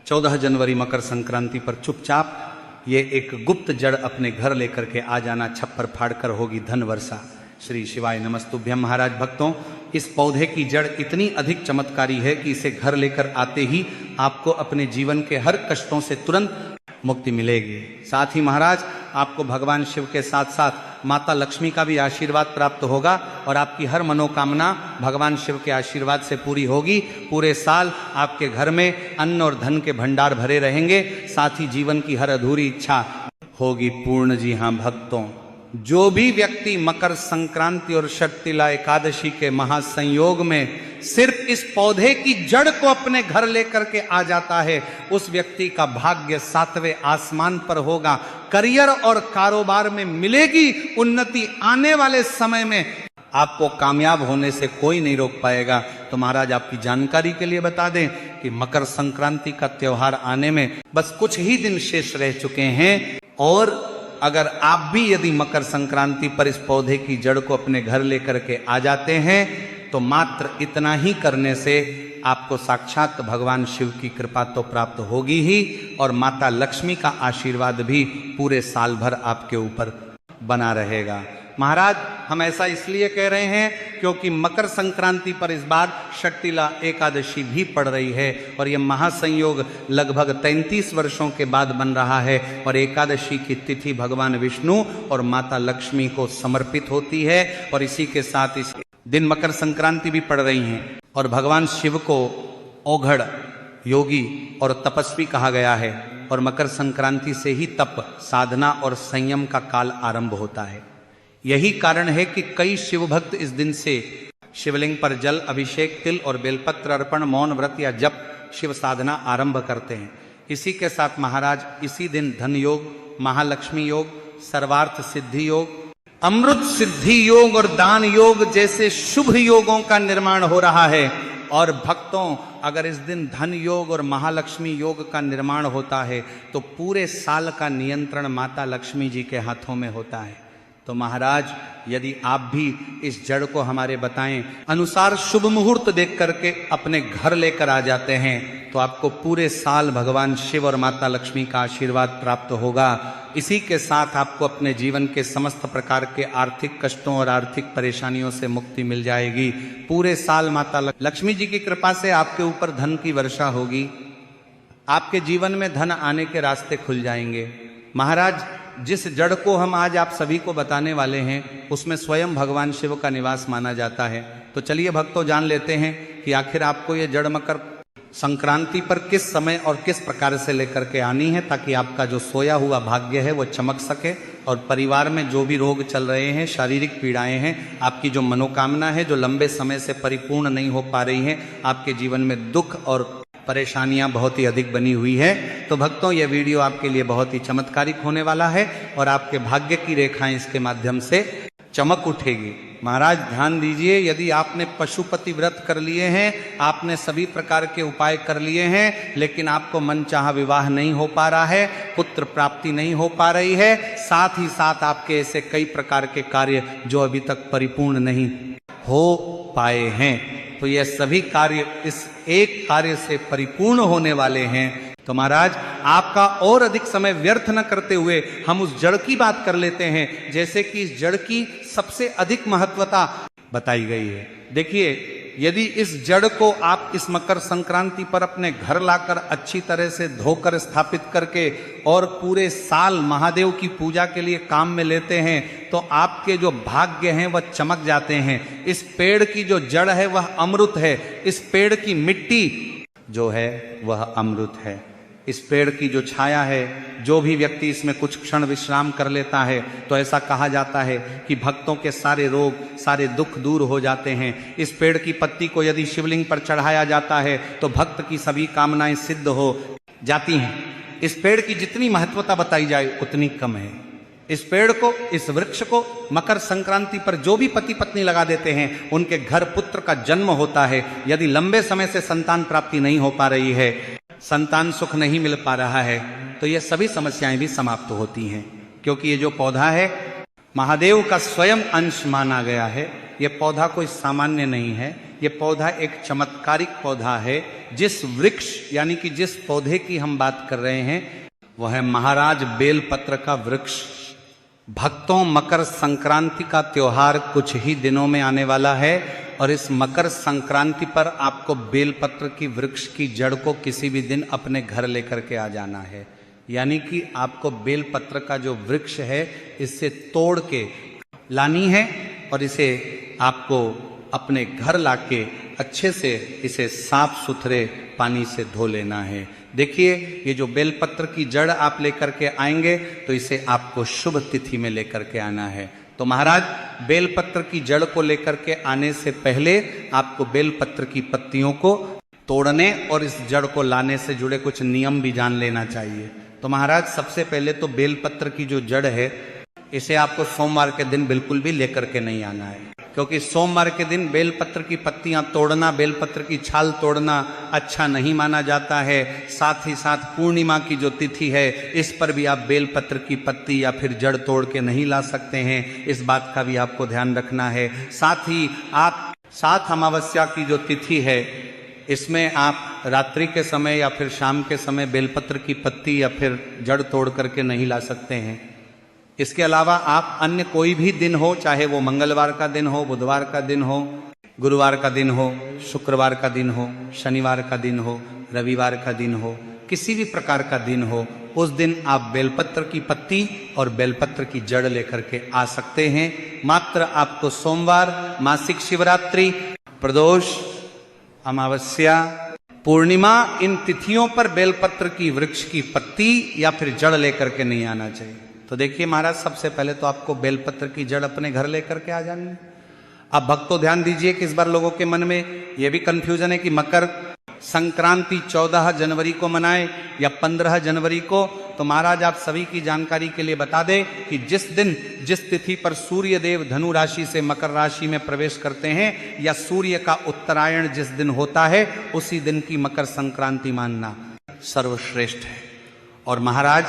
14 जनवरी मकर संक्रांति पर चुपचाप ये एक गुप्त जड़ अपने घर लेकर के आ जाना, छप्पर फाड़कर होगी धन वर्षा। श्री शिवाय नमस्तुभ्यम। महाराज भक्तों, इस पौधे की जड़ इतनी अधिक चमत्कारी है कि इसे घर लेकर आते ही आपको अपने जीवन के हर कष्टों से तुरंत मुक्ति मिलेगी। साथ ही महाराज आपको भगवान शिव के साथ साथ माता लक्ष्मी का भी आशीर्वाद प्राप्त होगा और आपकी हर मनोकामना भगवान शिव के आशीर्वाद से पूरी होगी। पूरे साल आपके घर में अन्न और धन के भंडार भरे रहेंगे, साथ ही जीवन की हर अधूरी इच्छा होगी पूर्ण। जी हाँ भक्तों, जो भी व्यक्ति मकर संक्रांति और षटतिला एकादशी के महासंयोग में सिर्फ इस पौधे की जड़ को अपने घर लेकर के आ जाता है, उस व्यक्ति का भाग्य 7वें आसमान पर होगा। करियर और कारोबार में मिलेगी उन्नति। आने वाले समय में आपको कामयाब होने से कोई नहीं रोक पाएगा। तो महाराज आपकी जानकारी के लिए बता दें कि मकर संक्रांति का त्योहार आने में बस कुछ ही दिन शेष रह चुके हैं, और अगर आप भी यदि मकर संक्रांति पर इस पौधे की जड़ को अपने घर लेकर के आ जाते हैं तो मात्र इतना ही करने से आपको साक्षात भगवान शिव की कृपा तो प्राप्त होगी ही, और माता लक्ष्मी का आशीर्वाद भी पूरे साल भर आपके ऊपर बना रहेगा। महाराज हम ऐसा इसलिए कह रहे हैं क्योंकि मकर संक्रांति पर इस बार षटतिला एकादशी भी पड़ रही है, और यह महासंयोग लगभग 33 वर्षों के बाद बन रहा है, और एकादशी की तिथि भगवान विष्णु और माता लक्ष्मी को समर्पित होती है, और इसी के साथ इस दिन मकर संक्रांति भी पड़ रही है। और भगवान शिव को औघड़, योगी और तपस्वी कहा गया है, और मकर संक्रांति से ही तप, साधना और संयम का काल आरंभ होता है। यही कारण है कि कई शिव भक्त इस दिन से शिवलिंग पर जल अभिषेक, तिल और बेलपत्र अर्पण, मौन व्रत या जप, शिव साधना आरंभ करते हैं। इसी के साथ महाराज इसी दिन धन योग, महालक्ष्मी योग, सर्वार्थ सिद्धि योग, अमृत सिद्धि योग और दान योग जैसे शुभ योगों का निर्माण हो रहा है। और भक्तों, अगर इस दिन धन योग और महालक्ष्मी योग का निर्माण होता है तो पूरे साल का नियंत्रण माता लक्ष्मी जी के हाथों में होता है। तो महाराज यदि आप भी इस जड़ को हमारे बताएं अनुसार शुभ मुहूर्त देख करके अपने घर लेकर आ जाते हैं तो आपको पूरे साल भगवान शिव और माता लक्ष्मी का आशीर्वाद प्राप्त होगा। इसी के साथ आपको अपने जीवन के समस्त प्रकार के आर्थिक कष्टों और आर्थिक परेशानियों से मुक्ति मिल जाएगी। पूरे साल माता लक्ष्मी जी की कृपा से आपके ऊपर धन की वर्षा होगी। आपके जीवन में धन आने के रास्ते खुल जाएंगे। महाराज जिस जड़ को हम आज आप सभी को बताने वाले हैं उसमें स्वयं भगवान शिव का निवास माना जाता है। तो चलिए भक्तों, जान लेते हैं कि आखिर आपको ये जड़ मकर संक्रांति पर किस समय और किस प्रकार से लेकर के आनी है, ताकि आपका जो सोया हुआ भाग्य है वो चमक सके, और परिवार में जो भी रोग चल रहे हैं, शारीरिक पीड़ाएं हैं, आपकी जो मनोकामना है जो लंबे समय से परिपूर्ण नहीं हो पा रही हैं, आपके जीवन में दुख और परेशानियां बहुत ही अधिक बनी हुई है, तो भक्तों यह वीडियो आपके लिए बहुत ही चमत्कारिक होने वाला है और आपके भाग्य की रेखाएं इसके माध्यम से चमक उठेगी। महाराज ध्यान दीजिए, यदि आपने पशुपति व्रत कर लिए हैं, आपने सभी प्रकार के उपाय कर लिए हैं, लेकिन आपको मनचाहा विवाह नहीं हो पा रहा है, पुत्र प्राप्ति नहीं हो पा रही है, साथ ही साथ आपके ऐसे कई प्रकार के कार्य जो अभी तक परिपूर्ण नहीं हो पाए हैं, तो यह सभी कार्य इस एक कार्य से परिपूर्ण होने वाले हैं। तो महाराज आपका और अधिक समय व्यर्थ न करते हुए हम उस जड़ की बात कर लेते हैं, जैसे कि इस जड़ की सबसे अधिक महत्वता बताई गई है। देखिए, यदि इस जड़ को आप इस मकर संक्रांति पर अपने घर लाकर अच्छी तरह से धोकर स्थापित करके और पूरे साल महादेव की पूजा के लिए काम में लेते हैं तो आपके जो भाग्य हैं वह चमक जाते हैं। इस पेड़ की जो जड़ है वह अमृत है, इस पेड़ की मिट्टी जो है वह अमृत है, इस पेड़ की जो छाया है, जो भी व्यक्ति इसमें कुछ क्षण विश्राम कर लेता है तो ऐसा कहा जाता है कि भक्तों के सारे रोग, सारे दुख दूर हो जाते हैं। इस पेड़ की पत्ती को यदि शिवलिंग पर चढ़ाया जाता है तो भक्त की सभी कामनाएं सिद्ध हो जाती हैं। इस पेड़ की जितनी महत्वता बताई जाए उतनी कम है। इस पेड़ को, इस वृक्ष को मकर संक्रांति पर जो भी पति पत्नी लगा देते हैं उनके घर पुत्र का जन्म होता है। यदि लंबे समय से संतान प्राप्ति नहीं हो पा रही है, संतान सुख नहीं मिल पा रहा है, तो ये सभी समस्याएं भी समाप्त होती हैं, क्योंकि ये जो पौधा है महादेव का स्वयं अंश माना गया है। ये पौधा कोई सामान्य नहीं है, ये पौधा एक चमत्कारिक पौधा है। जिस वृक्ष यानी कि जिस पौधे की हम बात कर रहे हैं वह है महाराज बेलपत्र का वृक्ष। भक्तों, मकर संक्रांति का त्योहार कुछ ही दिनों में आने वाला है और इस मकर संक्रांति पर आपको बेलपत्र की वृक्ष की जड़ को किसी भी दिन अपने घर लेकर के आ जाना है। यानी कि आपको बेलपत्र का जो वृक्ष है इससे तोड़ के लानी है और इसे आपको अपने घर लाके अच्छे से इसे साफ सुथरे पानी से धो लेना है। देखिए, ये जो बेलपत्र की जड़ आप लेकर के आएंगे तो इसे आपको शुभ तिथि में लेकर के आना है। तो महाराज, बेलपत्र की जड़ को लेकर के आने से पहले आपको बेलपत्र की पत्तियों को तोड़ने और इस जड़ को लाने से जुड़े कुछ नियम भी जान लेना चाहिए। तो महाराज, सबसे पहले तो बेलपत्र की जो जड़ है इसे आपको सोमवार के दिन बिल्कुल भी लेकर के नहीं आना है, क्योंकि सोमवार के दिन बेलपत्र की पत्तियां तोड़ना, बेलपत्र की छाल तोड़ना अच्छा नहीं माना जाता है। साथ ही साथ पूर्णिमा की जो तिथि है इस पर भी आप बेलपत्र की पत्ती या फिर जड़ तोड़ के नहीं ला सकते हैं, इस बात का भी आपको ध्यान रखना है। साथ ही आप 7 अमावस्या की जो तिथि है इसमें आप रात्रि के समय या फिर शाम के समय बेलपत्र की पत्ती या फिर जड़ तोड़ करके नहीं ला सकते हैं। इसके अलावा आप अन्य कोई भी दिन हो, चाहे वो मंगलवार का दिन हो, बुधवार का दिन हो, गुरुवार का दिन हो, शुक्रवार का दिन हो, शनिवार का दिन हो, रविवार का दिन हो, किसी भी प्रकार का दिन हो, उस दिन आप बेलपत्र की पत्ती और बेलपत्र की जड़ लेकर के आ सकते हैं। मात्र आपको सोमवार, मासिक शिवरात्रि, प्रदोष, अमावस्या, पूर्णिमा, इन तिथियों पर बेलपत्र की वृक्ष की पत्ती या फिर जड़ लेकर के नहीं आना चाहिए। तो देखिए महाराज, सबसे पहले तो आपको बेलपत्र की जड़ अपने घर लेकर के आ जानी है। अब भक्तों ध्यान दीजिए कि इस बार लोगों के मन में यह भी कंफ्यूजन है कि मकर संक्रांति 14 जनवरी को मनाए या 15 जनवरी को। तो महाराज, आप सभी की जानकारी के लिए बता दें कि जिस दिन जिस तिथि पर सूर्य देव धनु राशि से मकर राशि में प्रवेश करते हैं या सूर्य का उत्तरायण जिस दिन होता है उसी दिन की मकर संक्रांति मानना सर्वश्रेष्ठ है। और महाराज,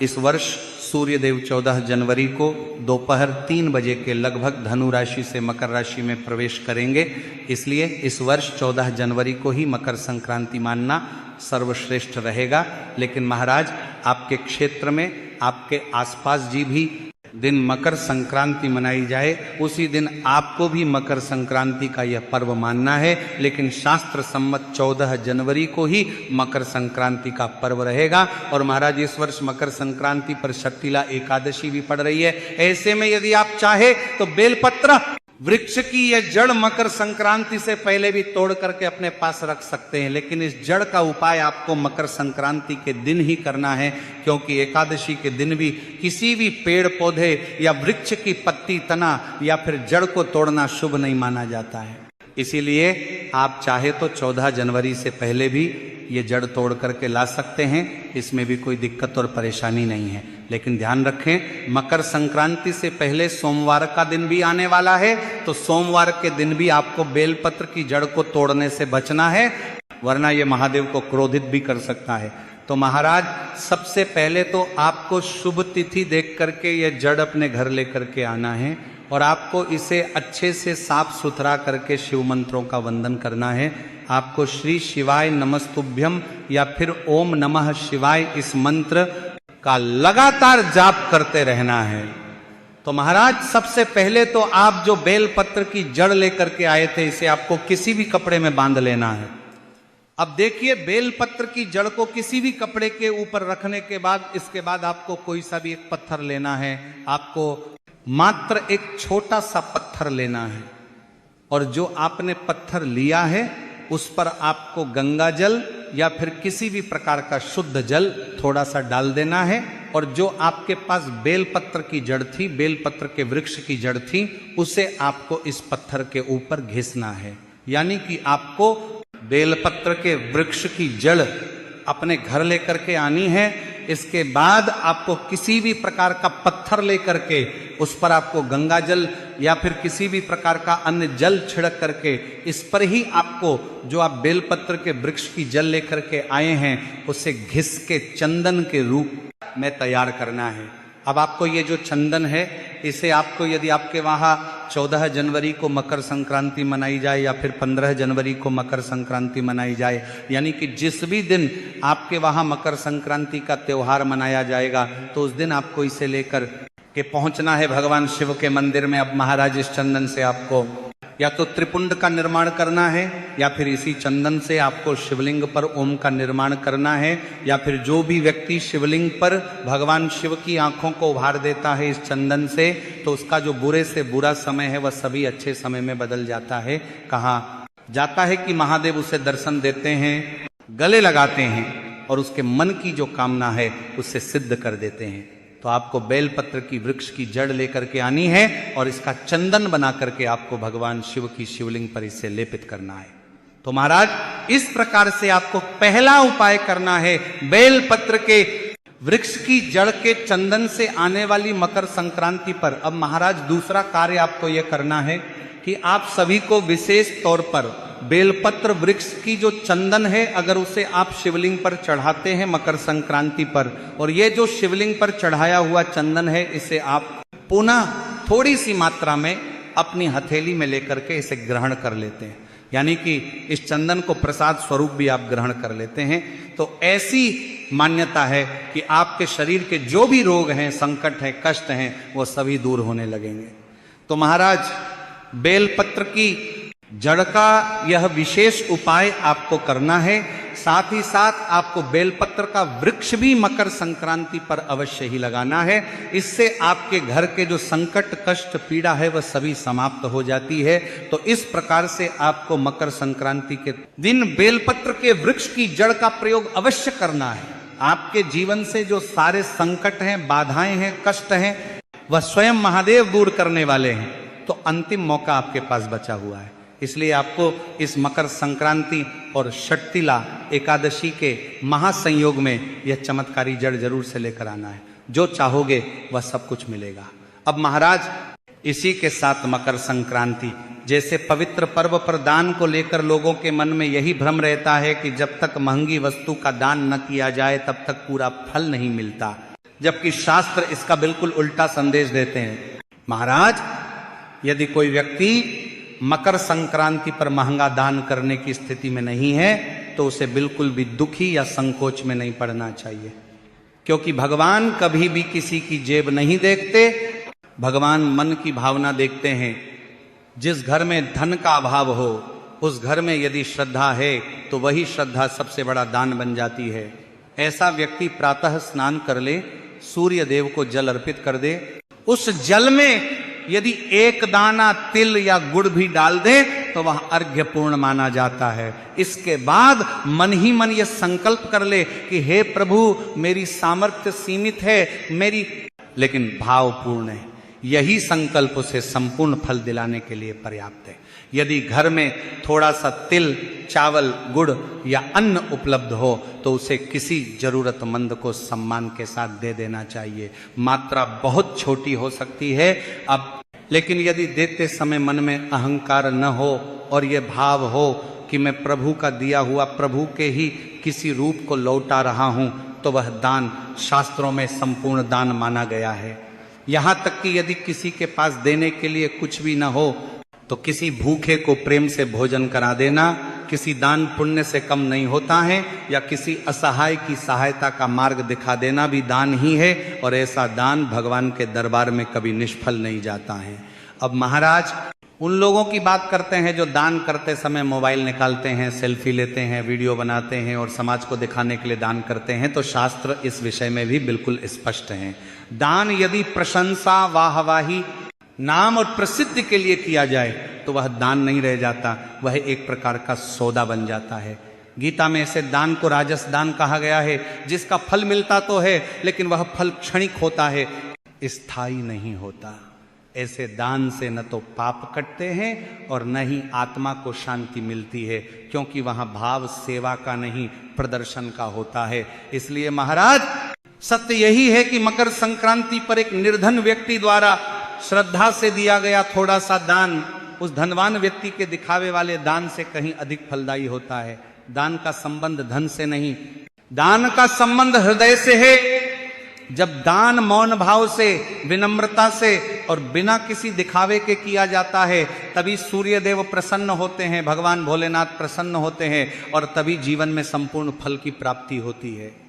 इस वर्ष सूर्य देव 14 जनवरी को दोपहर 3 बजे के लगभग धनु राशि से मकर राशि में प्रवेश करेंगे, इसलिए इस वर्ष 14 जनवरी को ही मकर संक्रांति मानना सर्वश्रेष्ठ रहेगा। लेकिन महाराज, आपके क्षेत्र में आपके आसपास जी भी दिन मकर संक्रांति मनाई जाए उसी दिन आपको भी मकर संक्रांति का यह पर्व मानना है, लेकिन शास्त्र सम्मत 14 जनवरी को ही मकर संक्रांति का पर्व रहेगा। और महाराज, इस वर्ष मकर संक्रांति पर शक्तिला एकादशी भी पड़ रही है। ऐसे में यदि आप चाहे तो बेलपत्र वृक्ष की यह जड़ मकर संक्रांति से पहले भी तोड़ करके अपने पास रख सकते हैं, लेकिन इस जड़ का उपाय आपको मकर संक्रांति के दिन ही करना है, क्योंकि एकादशी के दिन भी किसी भी पेड़ पौधे या वृक्ष की पत्ती, तना या फिर जड़ को तोड़ना शुभ नहीं माना जाता है। इसीलिए आप चाहे तो 14 जनवरी से पहले भी ये जड़ तोड़ करके ला सकते हैं, इसमें भी कोई दिक्कत और परेशानी नहीं है। लेकिन ध्यान रखें, मकर संक्रांति से पहले सोमवार का दिन भी आने वाला है, तो सोमवार के दिन भी आपको बेलपत्र की जड़ को तोड़ने से बचना है, वरना ये महादेव को क्रोधित भी कर सकता है। तो महाराज, सबसे पहले तो आपको शुभ तिथि देख करके ये जड़ अपने घर लेकर के आना है और आपको इसे अच्छे से साफ सुथरा करके शिव मंत्रों का वंदन करना है। आपको श्री शिवाय नमस्तुभ्यम या फिर ओम नमः शिवाय इस मंत्र का लगातार जाप करते रहना है। तो महाराज, सबसे पहले तो आप जो बेलपत्र की जड़ लेकर के आए थे इसे आपको किसी भी कपड़े में बांध लेना है। अब देखिए, बेलपत्र की जड़ को किसी भी कपड़े के ऊपर रखने के बाद इसके बाद आपको कोई सा भी एक पत्थर लेना है। आपको मात्र एक छोटा सा पत्थर लेना है और जो आपने पत्थर लिया है उस पर आपको गंगा जल या फिर किसी भी प्रकार का शुद्ध जल थोड़ा सा डाल देना है और जो आपके पास बेलपत्र की जड़ थी, बेलपत्र के वृक्ष की जड़ थी, उसे आपको इस पत्थर के ऊपर घिसना है। यानी कि आपको बेलपत्र के वृक्ष की जड़ अपने घर लेकर के आनी है। इसके बाद आपको किसी भी प्रकार का पत्थर लेकर के उस पर आपको गंगा जल या फिर किसी भी प्रकार का अन्य जल छिड़क करके इस पर ही आपको जो आप बेलपत्र के वृक्ष की जल लेकर के आए हैं उसे घिस के चंदन के रूप में तैयार करना है। अब आपको ये जो चंदन है, इसे आपको यदि आपके वहाँ 14 जनवरी को मकर संक्रांति मनाई जाए या फिर 15 जनवरी को मकर संक्रांति मनाई जाए, यानी कि जिस भी दिन आपके वहाँ मकर संक्रांति का त्योहार मनाया जाएगा, तो उस दिन आपको इसे लेकर के पहुंचना है भगवान शिव के मंदिर में। अब महाराज इस चंदन से आपको या तो त्रिपुंड का निर्माण करना है, या फिर इसी चंदन से आपको शिवलिंग पर ओम का निर्माण करना है, या फिर जो भी व्यक्ति शिवलिंग पर भगवान शिव की आंखों को उभार देता है इस चंदन से, तो उसका जो बुरे से बुरा समय है वह सभी अच्छे समय में बदल जाता है। कहा जाता है कि महादेव उसे दर्शन देते हैं, गले लगाते हैं और उसके मन की जो कामना है उससे सिद्ध कर देते हैं। तो आपको बेलपत्र की वृक्ष की जड़ लेकर के आनी है और इसका चंदन बना करके आपको भगवान शिव की शिवलिंग पर इसे लेपित करना है। तो महाराज इस प्रकार से आपको पहला उपाय करना है, बेलपत्र के वृक्ष की जड़ के चंदन से आने वाली मकर संक्रांति पर। अब महाराज दूसरा कार्य आपको यह करना है कि आप सभी को विशेष तौर पर बेलपत्र वृक्ष की जो चंदन है, अगर उसे आप शिवलिंग पर चढ़ाते हैं मकर संक्रांति पर, और ये जो शिवलिंग पर चढ़ाया हुआ चंदन है, इसे आप पुनः थोड़ी सी मात्रा में अपनी हथेली में लेकर के इसे ग्रहण कर लेते हैं, यानी कि इस चंदन को प्रसाद स्वरूप भी आप ग्रहण कर लेते हैं। तो ऐसी मान्यता है कि आपके शरीर के जो भी रोग हैं, संकट हैं, कष्ट हैं, वो सभी दूर होने लगेंगे। तो महाराज बेलपत्र की जड़ का यह विशेष उपाय आपको करना है। साथ ही साथ आपको बेलपत्र का वृक्ष भी मकर संक्रांति पर अवश्य ही लगाना है। इससे आपके घर के जो संकट, कष्ट, पीड़ा है वह सभी समाप्त हो जाती है। तो इस प्रकार से आपको मकर संक्रांति के दिन बेलपत्र के वृक्ष की जड़ का प्रयोग अवश्य करना है। आपके जीवन से जो सारे संकट हैं, बाधाएं हैं, कष्ट हैं, वह स्वयं महादेव दूर करने वाले हैं। तो अंतिम मौका आपके पास बचा हुआ है, इसलिए आपको इस मकर संक्रांति और षटतिला एकादशी के महासंयोग में यह चमत्कारी जड़ जरूर से लेकर आना है। जो चाहोगे वह सब कुछ मिलेगा। अब महाराज इसी के साथ मकर संक्रांति जैसे पवित्र पर्व पर दान को लेकर लोगों के मन में यही भ्रम रहता है कि जब तक महंगी वस्तु का दान न किया जाए तब तक पूरा फल नहीं मिलता, जबकि शास्त्र इसका बिल्कुल उल्टा संदेश देते हैं। महाराज यदि कोई व्यक्ति मकर संक्रांति पर महंगा दान करने की स्थिति में नहीं है, तो उसे बिल्कुल भी दुखी या संकोच में नहीं पड़ना चाहिए, क्योंकि भगवान कभी भी किसी की जेब नहीं देखते, भगवान मन की भावना देखते हैं। जिस घर में धन का अभाव हो, उस घर में यदि श्रद्धा है तो वही श्रद्धा सबसे बड़ा दान बन जाती है। ऐसा व्यक्ति प्रातः स्नान कर ले, सूर्य देव को जल अर्पित कर दे, उस जल में यदि एक दाना तिल या गुड़ भी डाल दे तो वह अर्घ्य पूर्ण माना जाता है। इसके बाद मन ही मन यह संकल्प कर ले कि हे प्रभु, मेरी सामर्थ्य सीमित है, मेरी, लेकिन भाव पूर्ण है। यही संकल्प उसे संपूर्ण फल दिलाने के लिए पर्याप्त है। यदि घर में थोड़ा सा तिल, चावल, गुड़ या अन्न उपलब्ध हो तो उसे किसी जरूरतमंद को सम्मान के साथ दे देना चाहिए। मात्रा बहुत छोटी हो सकती है अब, लेकिन यदि देते समय मन में अहंकार न हो और ये भाव हो कि मैं प्रभु का दिया हुआ, प्रभु के ही किसी रूप को लौटा रहा हूं, तो वह दान शास्त्रों में संपूर्ण दान माना गया है। यहां तक कि यदि किसी के पास देने के लिए कुछ भी न हो तो किसी भूखे को प्रेम से भोजन करा देना किसी दान पुण्य से कम नहीं होता है, या किसी असहाय की सहायता का मार्ग दिखा देना भी दान ही है, और ऐसा दान भगवान के दरबार में कभी निष्फल नहीं जाता है। अब महाराज उन लोगों की बात करते हैं जो दान करते समय मोबाइल निकालते हैं, सेल्फी लेते हैं, वीडियो बनाते हैं और समाज को दिखाने के लिए दान करते हैं। तो शास्त्र इस विषय में भी बिल्कुल स्पष्ट है। दान यदि प्रशंसा, वाहवाही, नाम और प्रसिद्धि के लिए किया जाए तो वह दान नहीं रह जाता, वह एक प्रकार का सौदा बन जाता है। गीता में ऐसे दान को राजस दान कहा गया है, जिसका फल मिलता तो है लेकिन वह फल क्षणिक होता है, स्थायी नहीं होता। ऐसे दान से न तो पाप कटते हैं और न ही आत्मा को शांति मिलती है, क्योंकि वहां भाव सेवा का नहीं, प्रदर्शन का होता है। इसलिए महाराज सत्य यही है कि मकर संक्रांति पर एक निर्धन व्यक्ति द्वारा श्रद्धा से दिया गया थोड़ा सा दान उस धनवान व्यक्ति के दिखावे वाले दान से कहीं अधिक फलदायी होता है। दान का संबंध धन से नहीं, दान का संबंध हृदय से है। जब दान मौन भाव से, विनम्रता से और बिना किसी दिखावे के किया जाता है, तभी सूर्य देव प्रसन्न होते हैं, भगवान भोलेनाथ प्रसन्न होते हैं और तभी जीवन में संपूर्ण फल की प्राप्ति होती है।